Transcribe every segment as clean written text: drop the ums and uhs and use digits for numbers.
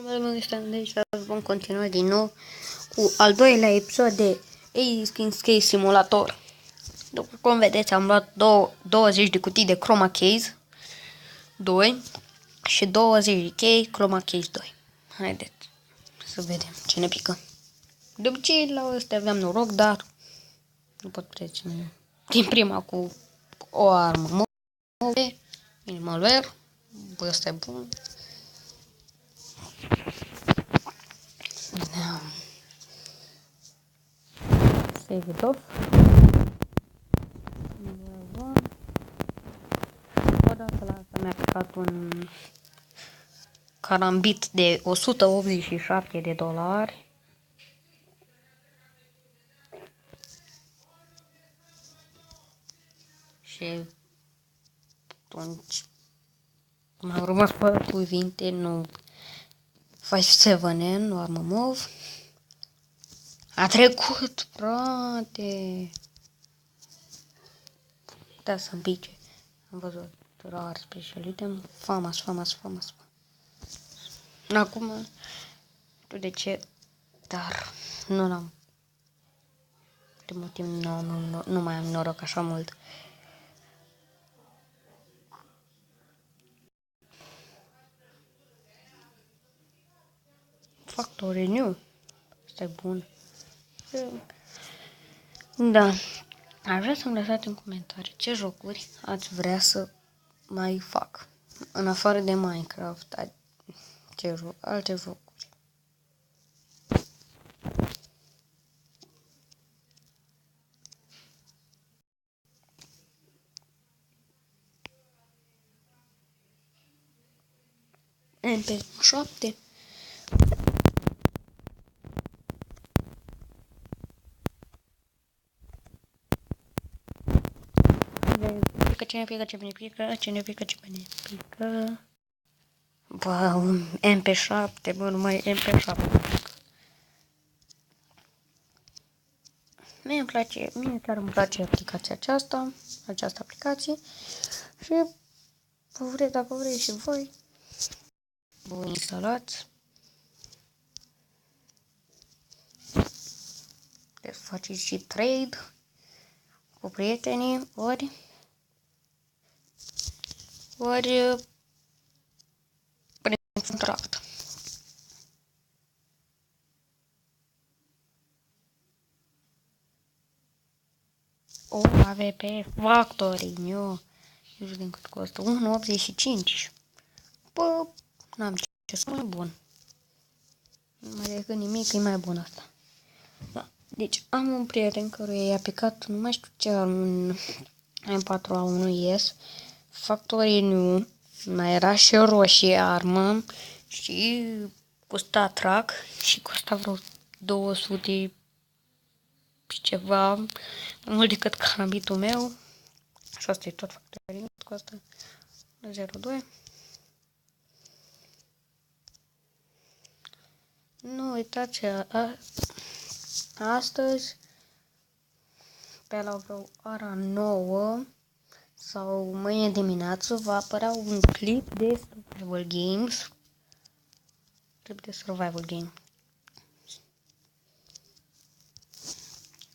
Numele meu este Andrei și azi vom continua din nou cu al doilea episod de Skin Case Simulator. După cum vedeți, am luat 20 de cutii de Chroma Case 2 și 20 de chei Chroma Case 2. Haideți să vedem ce ne pică. De obicei la ăstea aveam noroc, dar nu pot trece din prima cu o armă mare, minimalware, ăsta e bun. Da. Save it off. Odată la asta mi-a picat un carambit de $187. Și atunci m-au rămas fără cuvinte, nu 57N, nu armă mov. A trecut, frate! Da, să-mi pice. Am văzut rar special item. Famas. Acum, nu știu de ce, dar nu l-am. De motiv nu mai am noroc așa mult. Factory New. Asta e bun. Da. Aș vrea să-mi lăsați în comentarii ce jocuri ați vrea să mai fac. În afară de Minecraft. Alte jocuri. MP7. Ce ne pică. Bă, un MP7, bă, numai MP7. Mie chiar îmi place aplicația această aplicație și dacă vreți și voi, vă instalați. Deci faceți și trade cu prietenii, ori prin contract. O, AVP Factory New. Nu știu din cât costă. 1,85. Bă, n-am ce să mai bun. Mai decât nimic, e mai bun asta. Da. Deci, am un prieten căruia i-a picat, nu mai știu ce, un M4A1S, Factory New, mai era și roșie armă și cu stat track și costa vreo 200 și ceva, mai mult decât carambitul meu. Și asta e tot Factory, costă 0,2. Nu uitați, astăzi, pe la vreo ora 9 sau mâine dimineață va apărea un clip de survival games.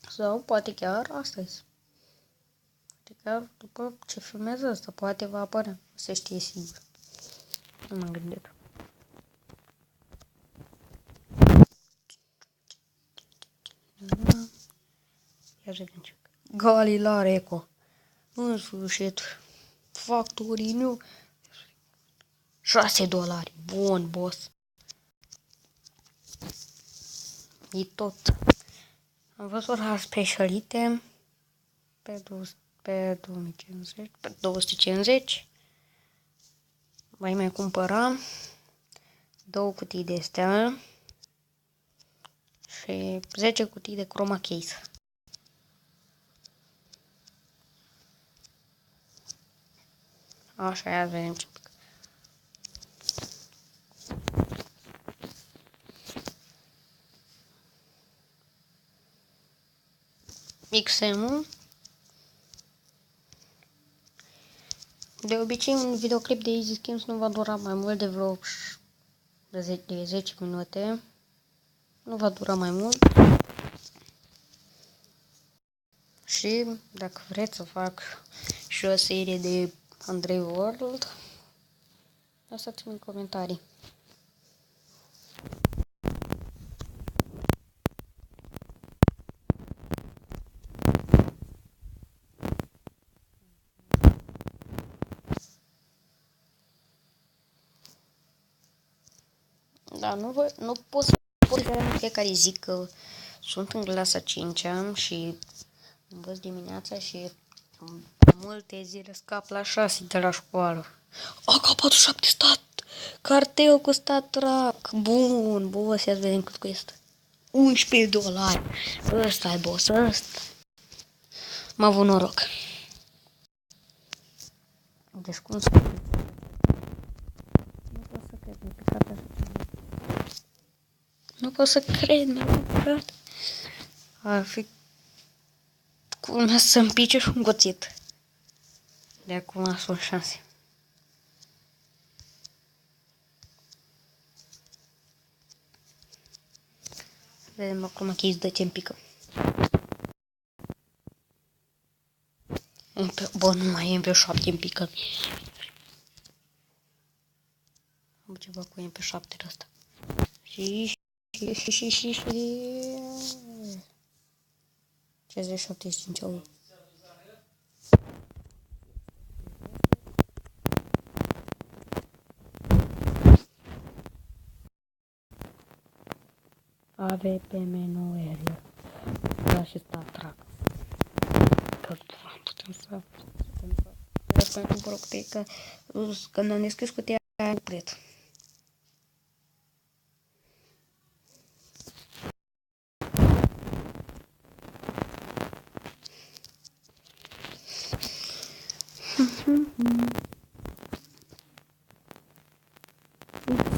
Sau poate chiar astăzi. Poate chiar după ce filmez asta, poate va apărea. Se știe sigur. Nu m-am gândit. Iar încep. Galilar Eco. În sfârșit. Factory New. $6. Bun, boss. E tot. Am văzut la special item pe 2050, pe 250. Mai cumpăram 2 cutii de astea și 10 cutii de Chroma Case. Așa, ia vedem ce pică. XM-ul. De obicei, un videoclip de Easy Skins nu va dura mai mult de vreo de 10 minute. Nu va dura mai mult. Și dacă vreți să fac și o serie de Andrei World, lăsați-mi în comentarii. Da, nu pot să în fiecare zi că sunt în clasa 5-a și învăț dimineața și multe zile scap la 6 de la școală. AK-47 stat! Cartel cu stat trac! Bun, boss, ia să vedem cât costă. $11. Ăsta e boss, ăsta. M-a avut noroc. Deci cum să... Nu pot să cred, mi-a picat așa. Nu pot să cred, mi-a picat. Ar fi culmea să-mi pice și un goțit. De acum sunt șanse. Vedem acum că îi dă ce-mi pică. Bă, nu mai e MP7 îmi pică. Am ceva cu MP7 de asta. Și 50-75 euro. AVPM9 da, și Star Trek. Că putem să cumpăr o cutie, că când am deschis cutia aia complet.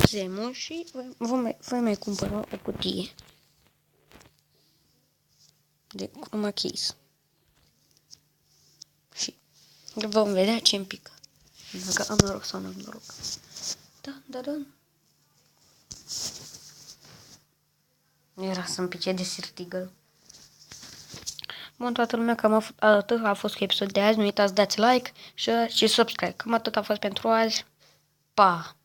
Zemul și voi mai cumpăra o cutie de chroma case. Și vom vedea ce-mi pică. Dacă am noroc sau nu am noroc. Da. Era să-mi pice de Sirtigăl. Bun, toată lumea, cam atât a fost cu episodul de azi. Nu uitați, dați like și subscribe. Cam atât a fost pentru azi. Pa!